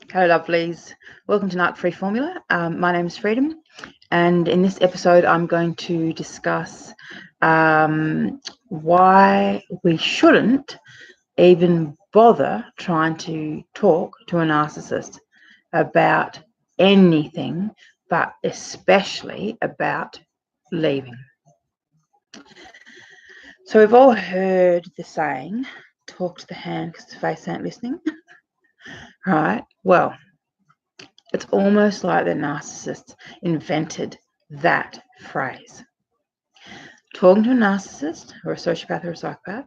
Hello, lovelies. Welcome to Narc Free Formula. My name is Freedom, and in this episode, I'm going to discuss why we shouldn't even bother trying to talk to a narcissist about anything, but especially about leaving. So, we've all heard the saying, talk to the hand because the face ain't listening. Right? Well, it's almost like the narcissist invented that phrase. Talking to a narcissist or a sociopath or a psychopath,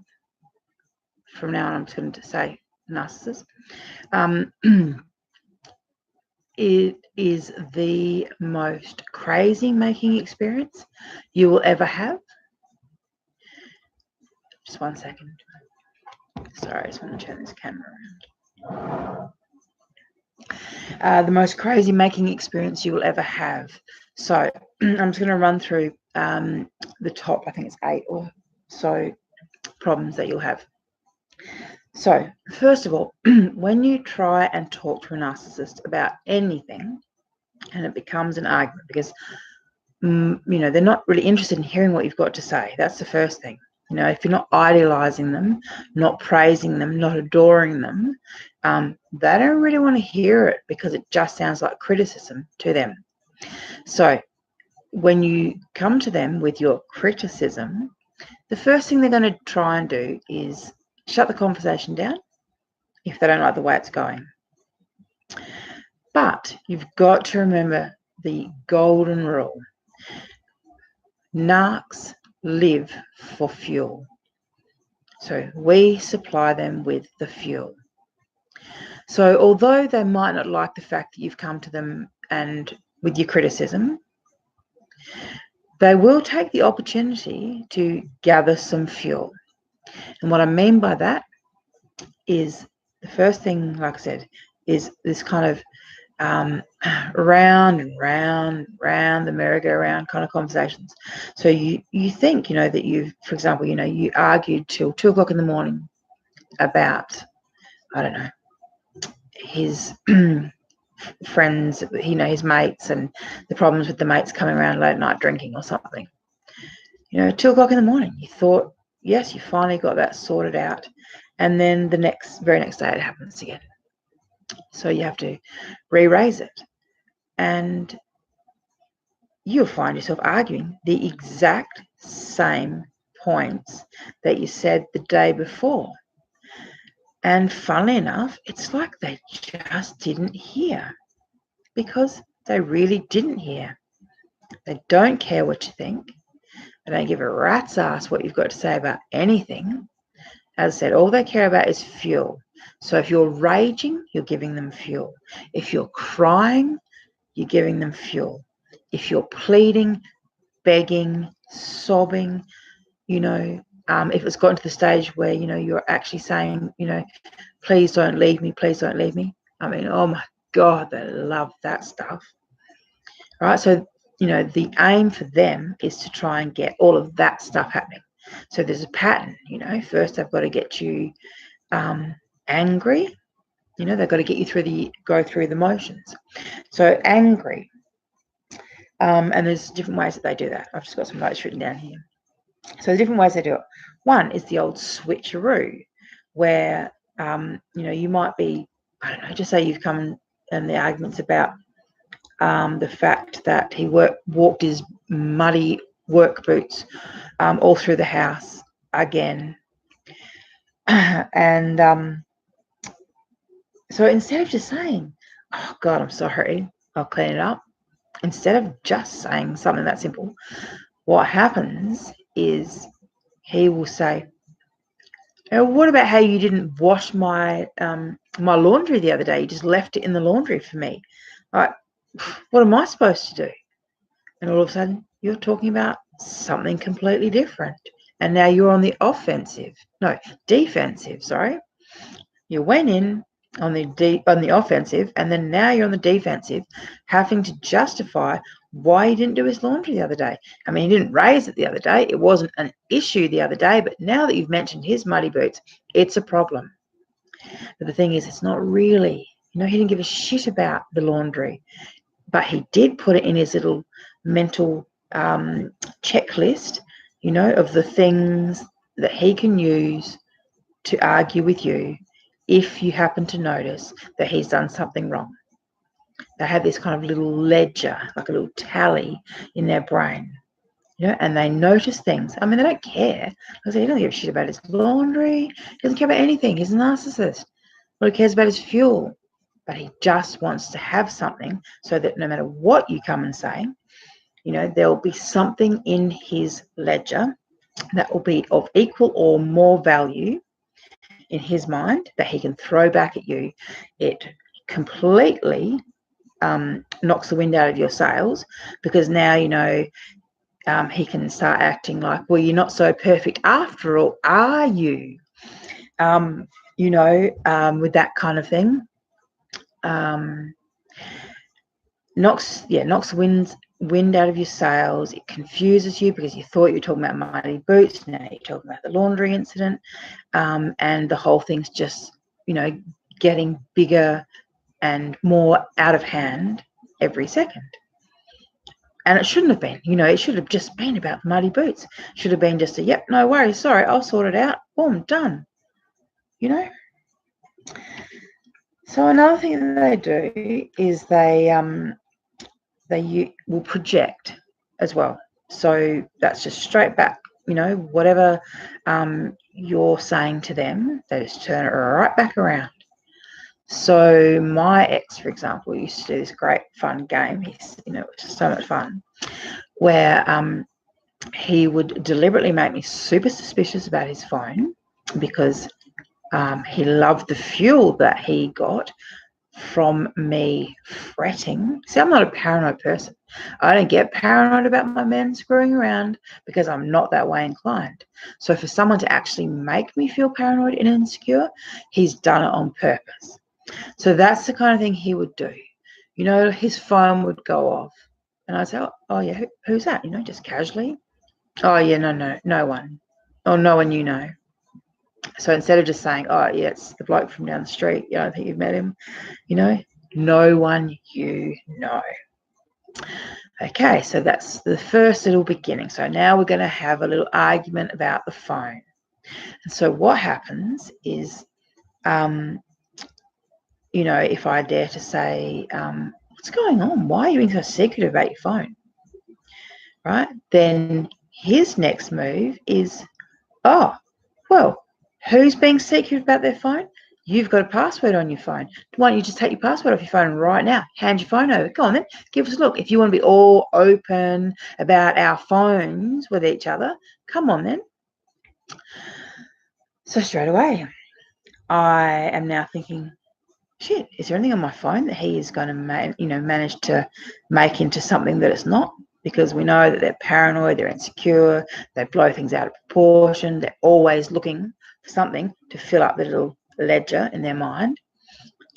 from now on I'm just going to say narcissist, it is the most crazy making experience you will ever have. Just 1 second. Sorry, I just want to turn this camera around. The most crazy making experience you will ever have. So I'm just going to run through the top, I think it's 8 or so problems that you'll have. So first of all, when you try and talk to a narcissist about anything and it becomes an argument because they're not really interested in hearing what you've got to say. That's the first thing. If you're not idealizing them, not praising them, not adoring them, they don't really want to hear it because it just sounds like criticism to them. So when you come to them with your criticism, the first thing they're going to try and do is shut the conversation down if they don't like the way it's going. But you've got to remember the golden rule. Narcs live for fuel. So we supply them with the fuel. So although they might not like the fact that you've come to them and with your criticism, they will take the opportunity to gather some fuel. And what I mean by that is the first thing, like I said, is this kind of round and round the merry-go-round kind of conversations. So you think, that you've, for example, you argued till 2 o'clock in the morning about, I don't know, his friends, his mates and the problems with the mates coming around late at night drinking or something. 2 o'clock in the morning, you thought, yes, you finally got that sorted out. And then the very next day it happens again. So you have to re-raise it. And you'll find yourself arguing the exact same points that you said the day before. And funnily enough, it's like they just didn't hear, because they really didn't hear. They don't care what you think. They don't give a rat's ass what you've got to say about anything. As I said, all they care about is fuel. So if you're raging, you're giving them fuel. If you're crying, you're giving them fuel. If you're pleading, begging, sobbing, if it's gotten to the stage where, you're actually saying, please don't leave me, please don't leave me. I mean, oh my God, they love that stuff. Right? So, the aim for them is to try and get all of that stuff happening. So there's a pattern, first they've got to get you angry. They've got to get you go through the motions. So angry. And there's different ways that they do that. I've just got some notes written down here. So the different ways they do it. One is the old switcheroo, where, you might be, I don't know, just say you've come and the argument's about the fact that he walked his muddy work boots all through the house again. And so instead of just saying, oh God, I'm sorry, I'll clean it up, instead of just saying something that simple, what happens is he will say, what about how you didn't wash my my laundry the other day? You just left it in the laundry for me. Like, what am I supposed to do? And all of a sudden, you're talking about something completely different. And now you're on the defensive, sorry. You went in on the offensive, and then now you're on the defensive, having to justify why he didn't do his laundry the other day. I mean, he didn't raise it the other day. It wasn't an issue the other day, but now that you've mentioned his muddy boots, it's a problem. But the thing is, it's not really You know, he didn't give a shit about the laundry, but he did put it in his little mental checklist, you know, of the things that he can use to argue with you if you happen to notice that he's done something wrong. They have this kind of little ledger, like a little tally in their brain, you know, and they notice things. I mean, they don't care. Like, he doesn't give a shit about his laundry. He doesn't care about anything. He's a narcissist. All he cares about is fuel. But he just wants to have something so that no matter what you come and say, you know, there'll be something in his ledger that will be of equal or more value in his mind that he can throw back at you. It completely knocks the wind out of your sails, because now, you know, he can start acting like, well, you're not so perfect after all, are you? You know, with that kind of thing. Knocks the wind out of your sails. It confuses you because you thought you were talking about muddy boots. Now you're talking about the laundry incident, and the whole thing's just, you know, getting bigger and more out of hand every second. And it shouldn't have been. You know, it should have just been about muddy boots. Should have been just a, yep, no worries, sorry, I'll sort it out. Boom, done. You know. So another thing that they do is they will project as well. So that's just straight back, you know, whatever you're saying to them, they just turn it right back around. So my ex, for example, used to do this great fun game. You know, it was just so much fun, where he would deliberately make me super suspicious about his phone, because he loved the fuel that he got from me fretting. See, I'm not a paranoid person. I don't get paranoid about my men screwing around because I'm not that way inclined. So for someone to actually make me feel paranoid and insecure, he's done it on purpose. So that's the kind of thing he would do. You know, his phone would go off, and I'd say, oh yeah, who's that? You know, just casually. Oh yeah, no one. Oh, no one you know. So instead of just saying, oh yeah, it's the bloke from down the street, I don't think you've met him, you know, no one you know. Okay, so that's the first little beginning. So now we're going to have a little argument about the phone. And so what happens is, you know, if I dare to say, what's going on? Why are you being so secretive about your phone? Right? Then his next move is, oh, well, who's being secretive about their phone? You've got a password on your phone. Why don't you just take your password off your phone right now? Hand your phone over. Go on then. Give us a look. If you want to be all open about our phones with each other, come on then. So straight away, I am now thinking, shit, is there anything on my phone that he is going to manage to make into something that it's not? Because we know that they're paranoid, they're insecure, they blow things out of proportion, they're always looking for something to fill up the little ledger in their mind.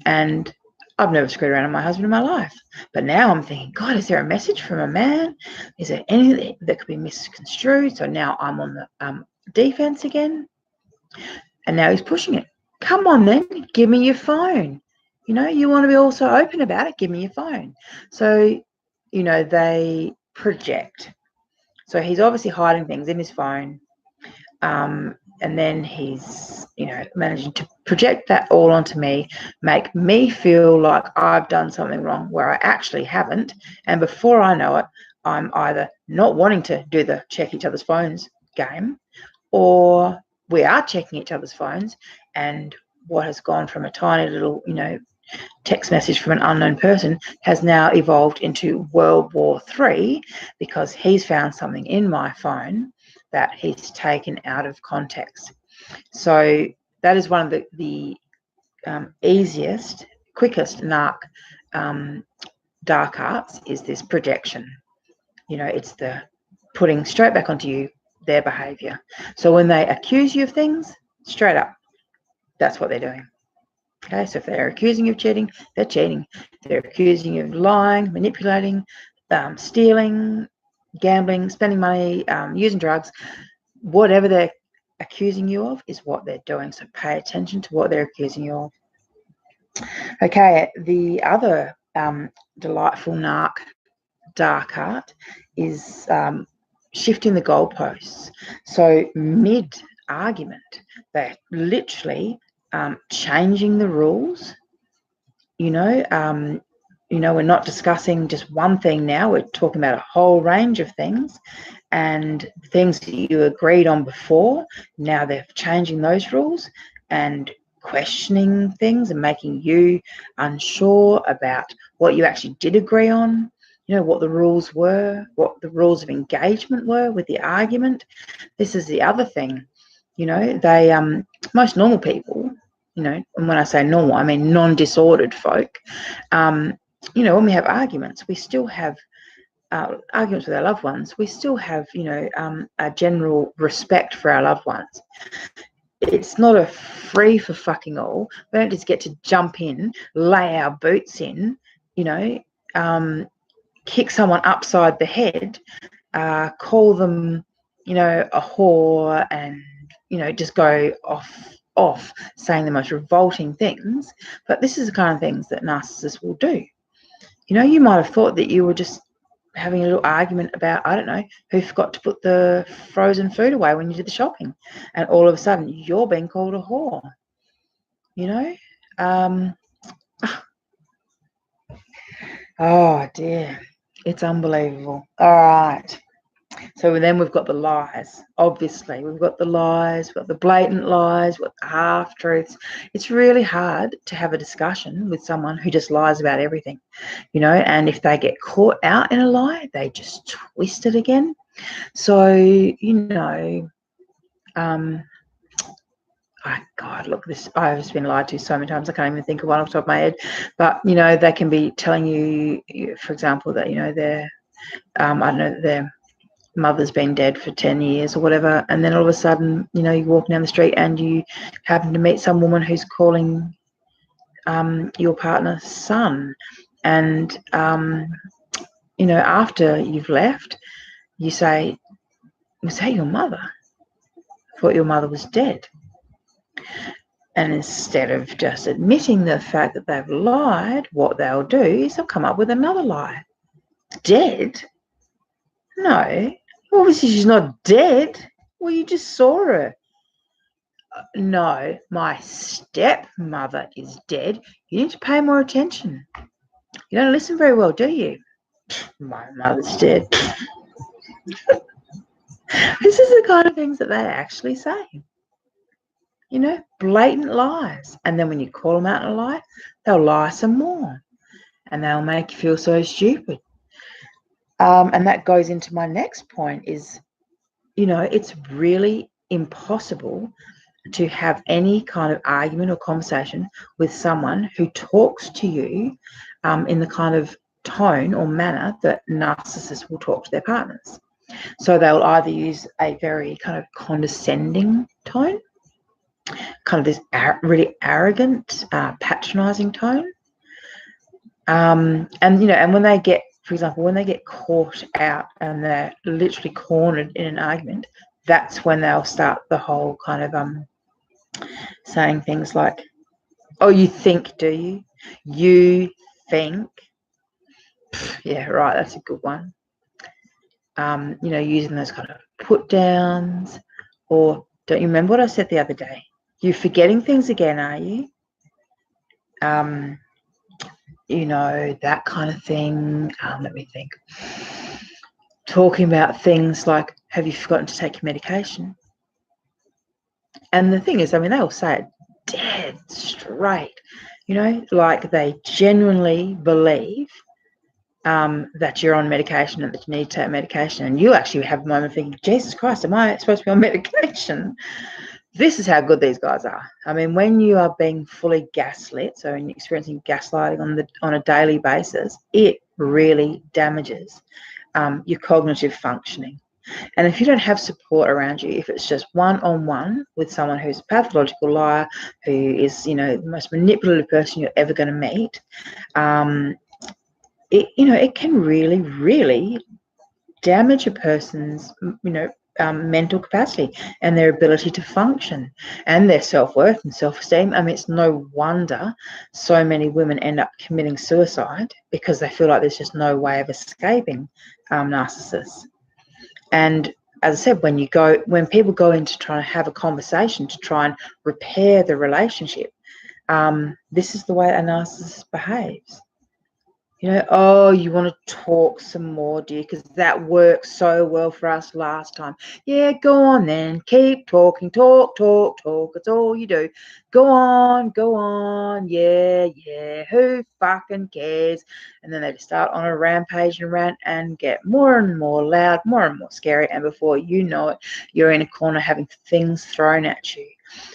And I've never screwed around with my husband in my life. But now I'm thinking, God, is there a message from a man? Is there anything that could be misconstrued? So now I'm on the defense again. And now he's pushing it. Come on then, give me your phone. You know, you want to be also open about it, give me your phone. So, you know, they project. So he's obviously hiding things in his phone. And then he's, you know, managing to project that all onto me, make me feel like I've done something wrong where I actually haven't. And before I know it, I'm either not wanting to do the check each other's phones game, or we are checking each other's phones, and what has gone from a tiny little, you know, text message from an unknown person has now evolved into World War III, because he's found something in my phone that he's taken out of context. So that is one of the easiest, quickest narc dark arts, is this projection. You know, it's the putting straight back onto you their behavior. So when they accuse you of things, straight up, that's what they're doing. Okay, so if they're accusing you of cheating, they're cheating. If they're accusing you of lying, manipulating, stealing, gambling, spending money, using drugs, whatever they're accusing you of is what they're doing. So pay attention to what they're accusing you of. Okay, the other delightful narc dark art is shifting the goalposts. So mid-argument, they're literally changing the rules. We're not discussing just one thing now. We're talking about a whole range of things, and things that you agreed on before, now they're changing those rules and questioning things and making you unsure about what you actually did agree on, what the rules were, what the rules of engagement were with the argument. This is the other thing. They most normal people, and when I say normal, I mean non-disordered folk, when we have arguments, we still have arguments with our loved ones, we still have, a general respect for our loved ones. It's not a free for fucking all. We don't just get to jump in, lay our boots in, kick someone upside the head, call them, a whore, and, just go off saying the most revolting things. But this is the kind of things that narcissists will do. You might have thought that you were just having a little argument about, I don't know, who forgot to put the frozen food away when you did the shopping. And all of a sudden, you're being called a whore. Oh, dear. It's unbelievable. All right. So then we've got the lies. Obviously, we've got the lies, we've got the blatant lies, we've got the half-truths. It's really hard to have a discussion with someone who just lies about everything, and if they get caught out in a lie, they just twist it again. So, God, look, I've just been lied to so many times, I can't even think of one off the top of my head. But, they can be telling you, for example, that, they're, I don't know, their mother's been dead for 10 years or whatever, and then all of a sudden, you're walking down the street and you happen to meet some woman who's calling your partner's son. And, after you've left, you say, was that your mother? I thought your mother was dead. And instead of just admitting the fact that they've lied, what they'll do is they'll come up with another lie. Dead? No. Obviously, she's not dead. Well, you just saw her. No, my stepmother is dead. You need to pay more attention. You don't listen very well, do you? My mother's dead. This is the kind of things that they actually say. Blatant lies. And then when you call them out in a lie, they'll lie some more. And they'll make you feel so stupid. And that goes into my next point is, it's really impossible to have any kind of argument or conversation with someone who talks to you in the kind of tone or manner that narcissists will talk to their partners. So they'll either use a very kind of condescending tone, kind of this really arrogant, patronizing tone. And when they get, for example, when they get caught out and they're literally cornered in an argument, that's when they'll start the whole kind of saying things like, oh, you think, do you? You think? Yeah, right, that's a good one. Using those kind of put downs, or don't you remember what I said the other day? You're forgetting things again, are you? That kind of thing. Let me think. Talking about things like, have you forgotten to take your medication? And the thing is, they'll say it dead straight, like they genuinely believe that you're on medication and that you need to take medication. And you actually have a moment thinking, Jesus Christ, am I supposed to be on medication? This is how good these guys are. When you are being fully gaslit, so when you're experiencing gaslighting on a daily basis, it really damages your cognitive functioning. And if you don't have support around you, if it's just one-on-one with someone who's a pathological liar, who is, the most manipulative person you're ever going to meet, it can really, really damage a person's, mental capacity and their ability to function and their self-worth and self-esteem. I mean, it's no wonder so many women end up committing suicide, because they feel like there's just no way of escaping narcissists. And as I said, when people go in to try and have a conversation to try and repair the relationship, this is the way a narcissist behaves. You know, oh, you want to talk some more, dear, because that worked so well for us last time. Yeah, go on then. Keep talking. Talk, talk, talk. It's all you do. Go on, go on. Yeah, yeah. Who fucking cares? And then they just start on a rampage and rant and get more and more loud, more and more scary. And before you know it, you're in a corner having things thrown at you.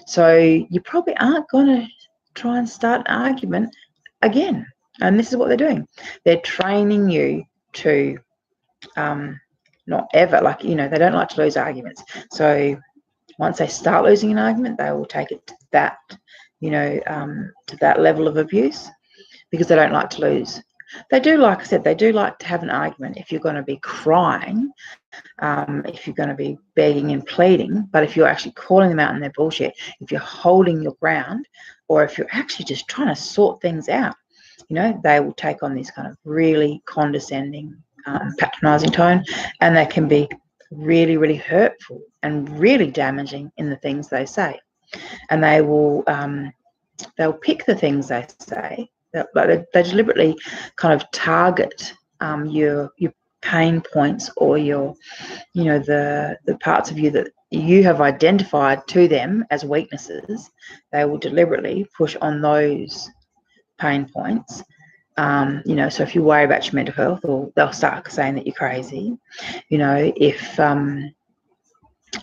So you probably aren't going to try and start an argument again. And this is what they're doing. They're training you to not ever, like, you know, they don't like to lose arguments. So once they start losing an argument, they will take it to that, you know, to that level of abuse, because they don't like to lose. They do, like I said, they do like to have an argument if you're going to be crying, if you're going to be begging and pleading. But if you're actually calling them out on their bullshit, if you're holding your ground, or if you're actually just trying to sort things out, you know, they will take on this kind of really condescending, patronizing tone, and they can be really, really hurtful and really damaging in the things they say. And they will, they'll pick the things they say. They deliberately kind of target your pain points, or your, you know, the parts of you that you have identified to them as weaknesses. They will deliberately push on those pain points. You know, so if you worry about your mental health, or they'll start saying that you're crazy. You know, if I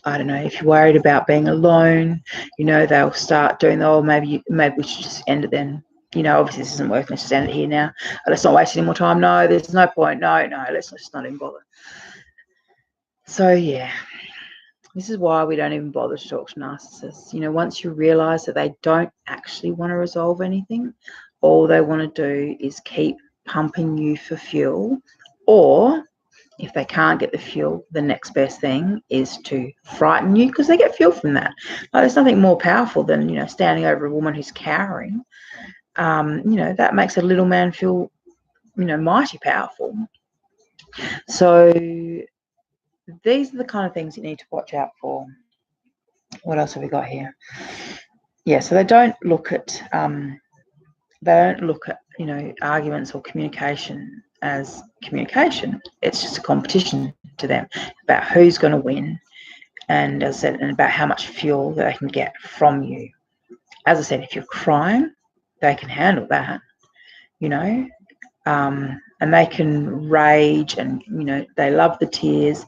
don't know, if you're worried about being alone, you know, they'll start doing, oh, maybe we should just end it then. You know, obviously this isn't working, let's just end it here now. Let's not waste any more time. No, there's no point. No, let's just not even bother. So yeah, this is why we don't even bother to talk to narcissists. You know, once you realize that they don't actually want to resolve anything, all they want to do is keep pumping you for fuel, or if they can't get the fuel, the next best thing is to frighten you, because they get fuel from that. Like, there's nothing more powerful than, you know, standing over a woman who's cowering. You know, that makes a little man feel, you know, mighty powerful. So these are the kind of things you need to watch out for. What else have we got here? Yeah, so they don't look at you know, arguments or communication as communication. It's just a competition to them about who's going to win, and as I said, and about how much fuel that they can get from you. As I said, if you're crying, they can handle that, you know, and they can rage, and, you know, they love the tears.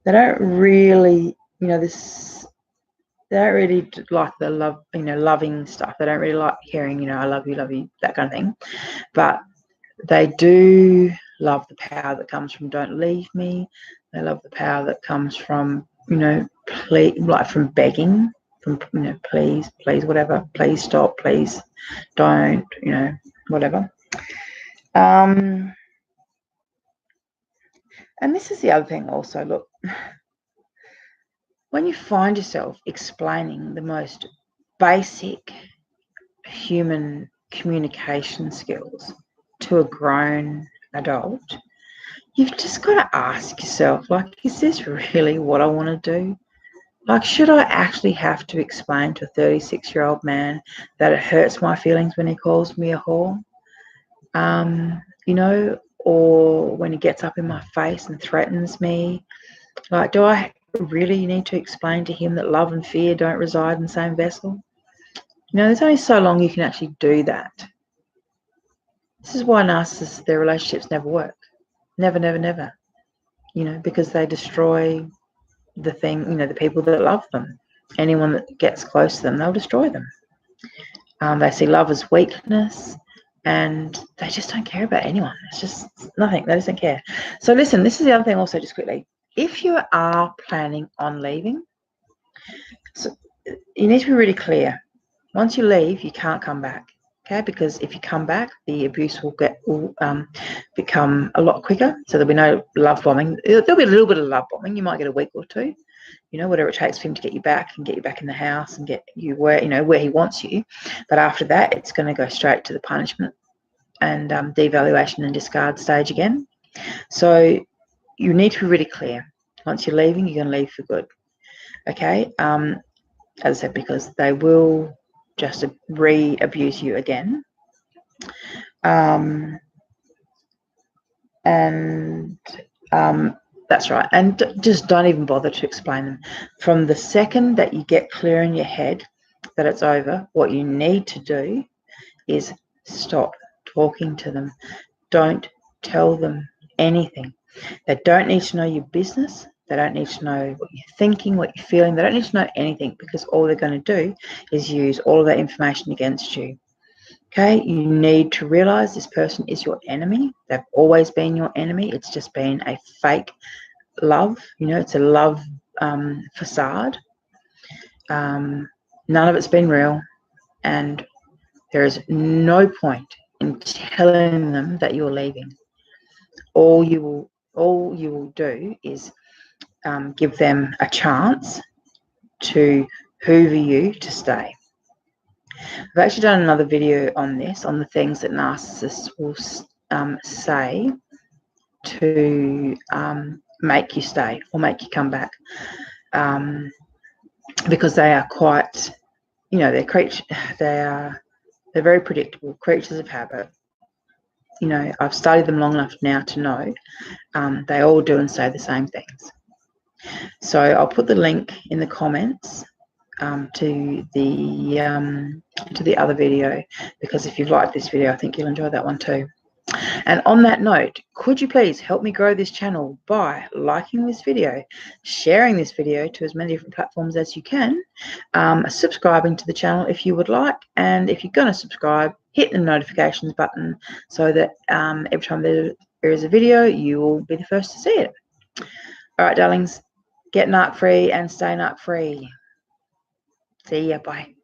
They don't really, you know, they don't really like the love, you know, loving stuff. They don't really like hearing, you know, I love you, that kind of thing. But they do love the power that comes from don't leave me. They love the power that comes from, you know, like from begging, from, you know, please, whatever, please stop, please don't, you know, whatever. And this is the other thing also, look, when you find yourself explaining the most basic human communication skills to a grown adult, you've just got to ask yourself, like, is this really what I want to do? Like, should I actually have to explain to a 36-year-old man that it hurts my feelings when he calls me a whore? You know, or when he gets up in my face and threatens me? Like, do I really need to explain to him that love and fear don't reside in the same vessel? You know, there's only so long you can actually do that. This is why narcissists, their relationships never work. Never, never, never. You know, because they destroy the thing, you know, the people that love them. Anyone that gets close to them, they'll destroy them. They see love as weakness, and they just don't care about anyone. It's just nothing. They just don't care. So listen, this is the other thing also, just quickly. If you are planning on leaving, so you need to be really clear. Once you leave, you can't come back. Okay, because if you come back, the abuse will become a lot quicker. So there'll be no love bombing. There'll be a little bit of love bombing. You might get a week or two, whatever it takes for him to get you back and get you back in the house and get you where he wants you. But after that, it's going to go straight to the punishment and devaluation and discard stage again. So you need to be really clear. Once you're leaving, you're going to leave for good. Okay? As I said, because they will just re-abuse you again. That's right. And just don't even bother to explain them. From the second that you get clear in your head that it's over, what you need to do is stop talking to them. Don't tell them anything. They don't need to know your business. They don't need to know what you're thinking, what you're feeling. They don't need to know anything, because all they're going to do is use all of that information against you. Okay, you need to realize this person is your enemy. They've always been your enemy. It's just been a fake love. It's a love facade. None of it's been real, and there is no point in telling them that you're leaving. All you will do is give them a chance to hoover you to stay. I've actually done another video on this, on the things that narcissists will say to make you stay or make you come back, because they are quite, they're very predictable, creatures of habit. I've studied them long enough now to know they all do and say the same things. So I'll put the link in the comments to the other video, because if you've liked this video, I think you'll enjoy that one too. And on that note, could you please help me grow this channel by liking this video, sharing this video to as many different platforms as you can, subscribing to the channel if you would like, and if you're going to subscribe, hit the notifications button so that every time there is a video, you will be the first to see it. All right, darlings, get narc free and stay narc free. See ya. Bye.